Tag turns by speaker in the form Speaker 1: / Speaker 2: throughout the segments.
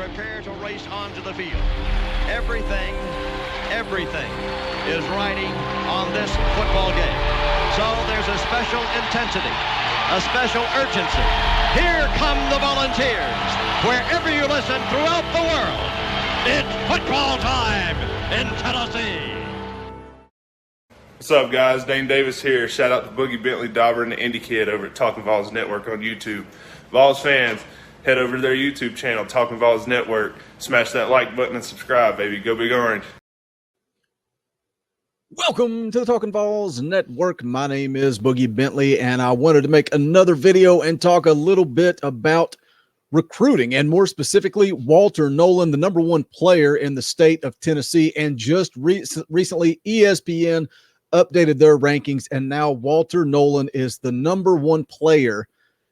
Speaker 1: prepare to race onto the field. Everything is riding on this football game. So there's a special intensity, a special urgency. Here come the Volunteers. Wherever you listen throughout the world, it's football time in Tennessee.
Speaker 2: What's up, guys? Dane Davis here. Shout out to Boogie Bentley Dauber and the Indy Kid over at Talkin VAWLS Network on YouTube. VAWLS fans, head over to their YouTube channel, Talkin VAWLS Network. Smash that like button and subscribe, baby. Go Big Orange.
Speaker 3: Welcome to the Talkin VAWLS Network. My name is Boogie Bentley, and I wanted to make another video and talk a little bit about recruiting, and more specifically, Walter Nolen, the #1 player in the state of Tennessee. And just recently, ESPN updated their rankings, and now Walter Nolen is the #1 player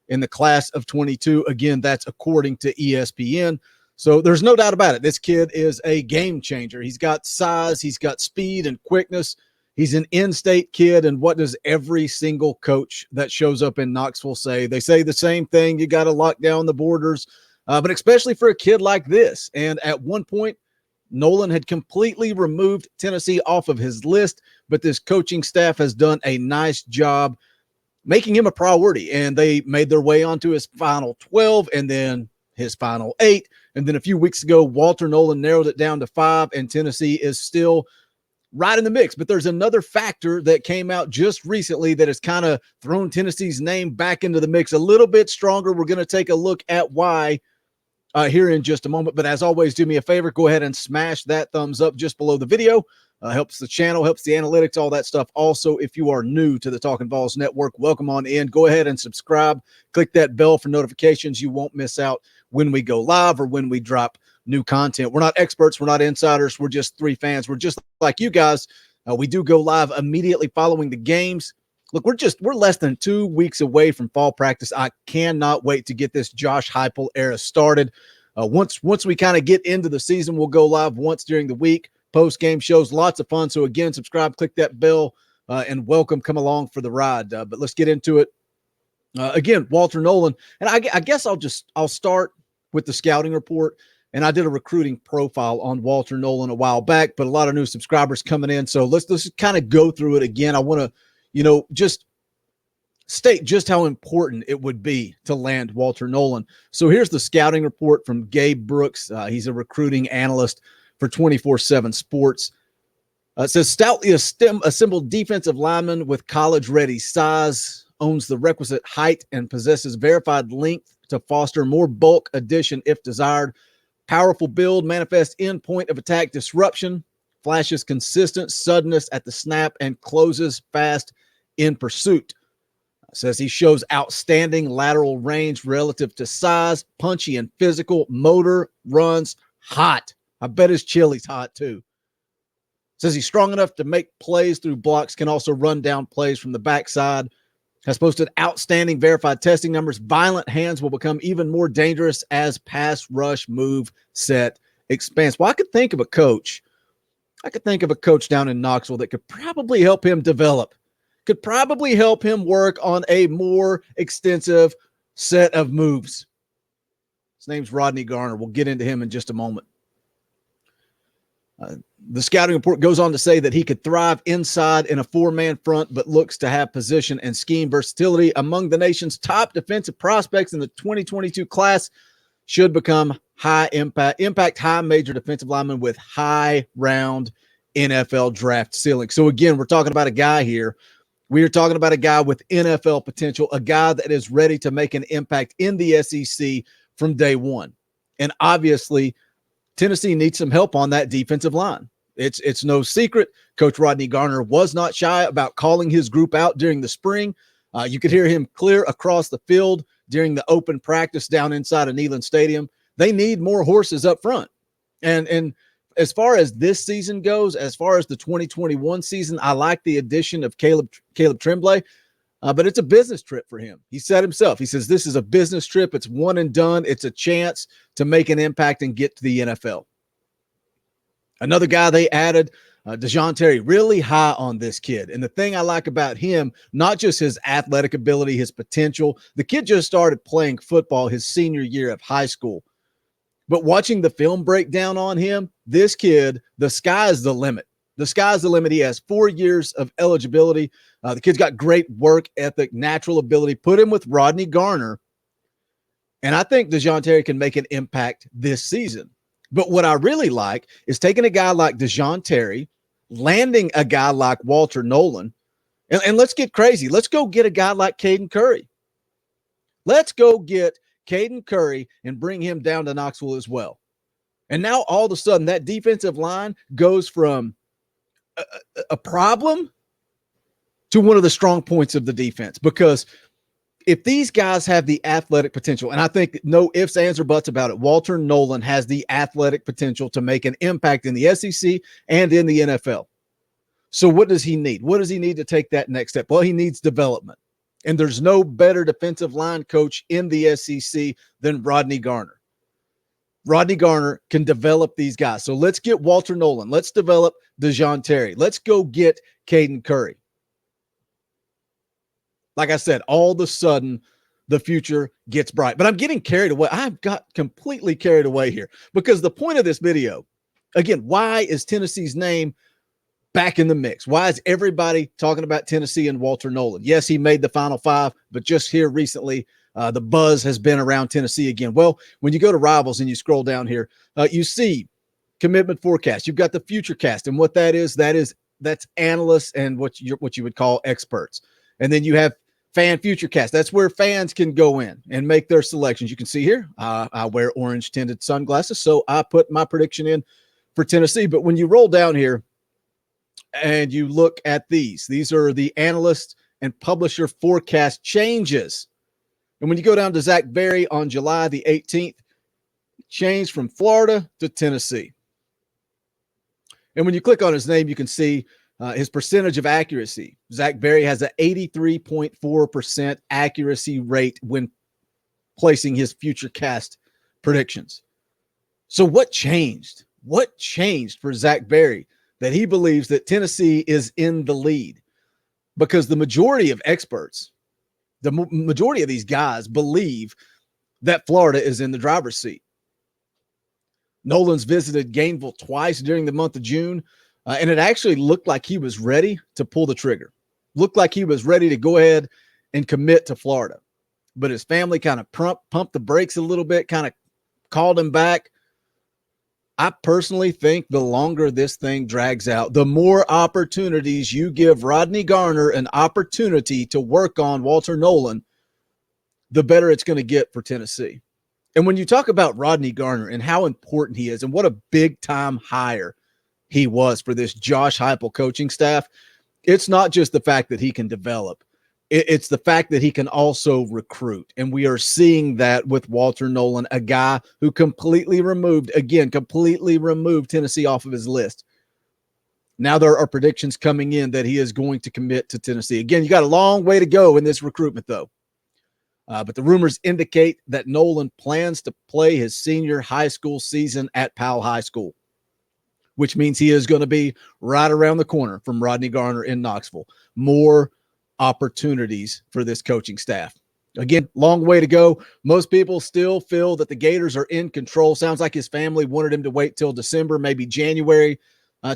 Speaker 3: in the class of 22. Again, that's according to ESPN. So there's no doubt about it. This kid is a game changer. He's got size, he's got speed and quickness. He's an in-state kid, and what does every single coach that shows up in Knoxville say? They say the same thing. You got to lock down the borders, but especially for a kid like this. And at one point, Nolen had completely removed Tennessee off of his list, but this coaching staff has done a nice job making him a priority, and they made their way onto his final 12 and then his final 8. And then a few weeks ago, Walter Nolen narrowed it down to 5, and Tennessee is still right in the mix. But there's another factor that came out just recently that has kind of thrown Tennessee's name back into the mix a little bit stronger. We're going to take a look at why here in just a moment. But as always, do me a favor, go ahead and smash that thumbs up just below the video. Helps the channel, helps the analytics, all that stuff. Also, if you are new to the Talkin VAWLS Network, welcome on in. Go ahead and subscribe. Click that bell for notifications. You won't miss out when we go live or when we drop new content. We're not experts. We're not insiders. We're just 3 fans. We're just like you guys. We do go live immediately following the games. Look, we're less than 2 weeks away from fall practice. I cannot wait to get this Josh Heupel era started. Once we kind of get into the season, we'll go live once during the week. Post-game shows, lots of fun. So again, subscribe, click that bell, and welcome. Come along for the ride. But let's get into it. Again, Walter Nolen, and I guess I'll start with the scouting report. And I did a recruiting profile on Walter Nolen a while back, but a lot of new subscribers coming in. So let's kind of go through it again. I want to, just state just how important it would be to land Walter Nolen. So here's the scouting report from Gabe Brooks. He's a recruiting analyst for 24/7 Sports. It says, stoutly assembled defensive lineman with college-ready size, owns the requisite height, and possesses verified length to foster more bulk addition if desired. Powerful build, manifests in point of attack disruption, flashes consistent suddenness at the snap, and closes fast in pursuit. It says he shows outstanding lateral range relative to size, punchy and physical, motor, runs hot. I bet his chili's hot too. Says he's strong enough to make plays through blocks, can also run down plays from the backside. Has posted outstanding verified testing numbers. Violent hands will become even more dangerous as pass rush move set expands. Well, I could think of a coach down in Knoxville that could probably help him develop, could probably help him work on a more extensive set of moves. His name's Rodney Garner. We'll get into him in just a moment. The scouting report goes on to say that he could thrive inside in a 4-man front, but looks to have position and scheme versatility. Among the nation's top defensive prospects in the 2022 class, should become high impact, high major defensive lineman with high round NFL draft ceiling. So again, we're talking about a guy here. We are talking about a guy with NFL potential, a guy that is ready to make an impact in the SEC from day one. And obviously, Tennessee needs some help on that defensive line. It's no secret. Coach Rodney Garner was not shy about calling his group out during the spring. You could hear him clear across the field during the open practice down inside of Neyland Stadium. They need more horses up front. And as far as this season goes, as far as the 2021 season, I like the addition of Caleb Tremblay. But it's a business trip for him. He said himself, he says, this is a business trip. It's one and done. It's a chance to make an impact and get to the NFL. Another guy they added, Dejon Terry, really high on this kid. And the thing I like about him, not just his athletic ability, his potential, the kid just started playing football his senior year of high school. But watching the film breakdown on him, this kid, the sky's the limit. The sky's the limit. He has 4 years of eligibility. The kid's got great work ethic, natural ability. Put him with Rodney Garner, and I think DeJoun Terry can make an impact this season. But what I really like is taking a guy like DeJoun Terry, landing a guy like Walter Nolen, and let's get crazy. Let's go get a guy like Caden Curry. Let's go get Caden Curry and bring him down to Knoxville as well. And now all of a sudden that defensive line goes from a problem to one of the strong points of the defense, because if these guys have the athletic potential, and I think no ifs, ands, or buts about it, Walter Nolen has the athletic potential to make an impact in the SEC and in the NFL. So what does he need? What does he need to take that next step? Well, he needs development. And there's no better defensive line coach in the SEC than Rodney Garner. Rodney Garner can develop these guys. So let's get Walter Nolen. Let's develop DeJoun Terry. Let's go get Caden Curry. Like I said, all of a sudden, the future gets bright. But I'm getting carried away. I've got completely carried away here, because the point of this video, again, why is Tennessee's name back in the mix? Why is everybody talking about Tennessee and Walter Nolen? Yes, he made the Final Five, but just here recently, the buzz has been around Tennessee again. Well, when you go to Rivals and you scroll down here, you see commitment forecast. You've got the FutureCast, and what that's analysts and what you would call experts. And then you have Fan FutureCast. That's where fans can go in and make their selections. You can see here, I wear orange tinted sunglasses, so I put my prediction in for Tennessee. But when you roll down here and you look at these are the analyst and publisher forecast changes. And when you go down to Zach Berry on July the 18th, changed from Florida to Tennessee. And when you click on his name, you can see his percentage of accuracy. Zach Berry has an 83.4% accuracy rate when placing his FutureCast predictions. So what changed? What changed for Zach Berry that he believes that Tennessee is in the lead? Because the majority of experts, the majority of these guys believe that Florida is in the driver's seat. Nolen's visited Gainesville twice during the month of June, and it actually looked like he was ready to pull the trigger. Looked like he was ready to go ahead and commit to Florida. But his family kind of pumped the brakes a little bit, kind of called him back. I personally think the longer this thing drags out, the more opportunities you give Rodney Garner an opportunity to work on Walter Nolen, the better it's going to get for Tennessee. And when you talk about Rodney Garner and how important he is and what a big-time hire he was for this Josh Heupel coaching staff, it's not just the fact that he can develop. It's the fact that he can also recruit. And we are seeing that with Walter Nolen, a guy who completely removed Tennessee off of his list. Now there are predictions coming in that he is going to commit to Tennessee. Again, you got a long way to go in this recruitment, though. But the rumors indicate that Nolen plans to play his senior high school season at Powell High School, which means he is going to be right around the corner from Rodney Garner in Knoxville. More opportunities for this coaching staff. Again, long way to go. Most people still feel that the Gators are in control. Sounds like his family wanted him to wait till December, maybe January,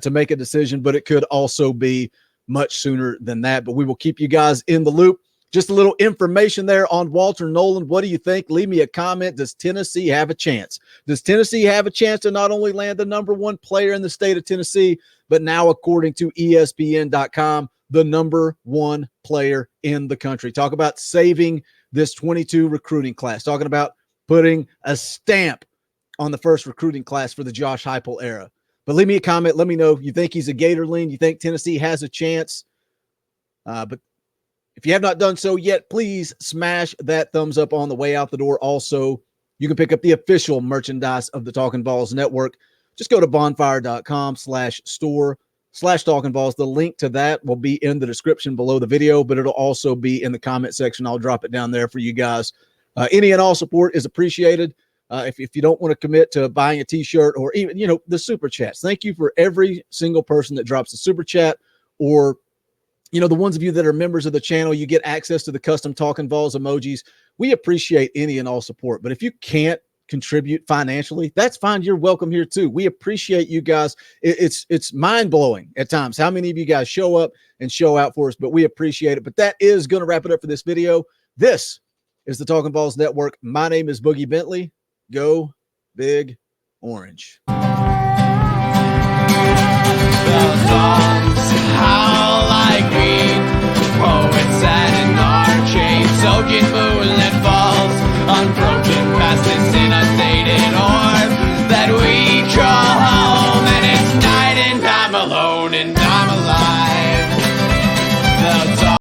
Speaker 3: to make a decision, but it could also be much sooner than that. But we will keep you guys in the loop. Just a little information there on Walter Nolen. What do you think? Leave me a comment. Does Tennessee have a chance? Does Tennessee have a chance to not only land the number one player in the state of Tennessee, but now, according to ESPN.com, the number one player in the country? Talk about saving this 22 recruiting class. Talking about putting a stamp on the first recruiting class for the Josh Heupel era. But leave me a comment. Let me know. You think he's a Gator lean? You think Tennessee has a chance? But if you have not done so yet, please smash that thumbs up on the way out the door. Also, you can pick up the official merchandise of the Talkin' VAWLS Network. Just go to bonfire.com/store/Talkin' VAWLS. The link to that will be in the description below the video, but it'll also be in the comment section. I'll drop it down there for you guys. Any and all support is appreciated. If you don't want to commit to buying a t-shirt or even, the super chats, thank you for every single person that drops a super chat, or the ones of you that are members of the channel, you get access to the custom Talkin' VAWLS emojis. We appreciate any and all support. But if you can't contribute financially, that's fine. You're welcome here too. We appreciate you guys. It's mind-blowing at times how many of you guys show up and show out for us, but we appreciate it. But that is going to wrap it up for this video. This is the Talkin' Vols Network. My name is Boogie Bentley. Go Big Orange.
Speaker 4: The songs howl like me, poets sat in our chains, soaking moonlit falls, unbroken past the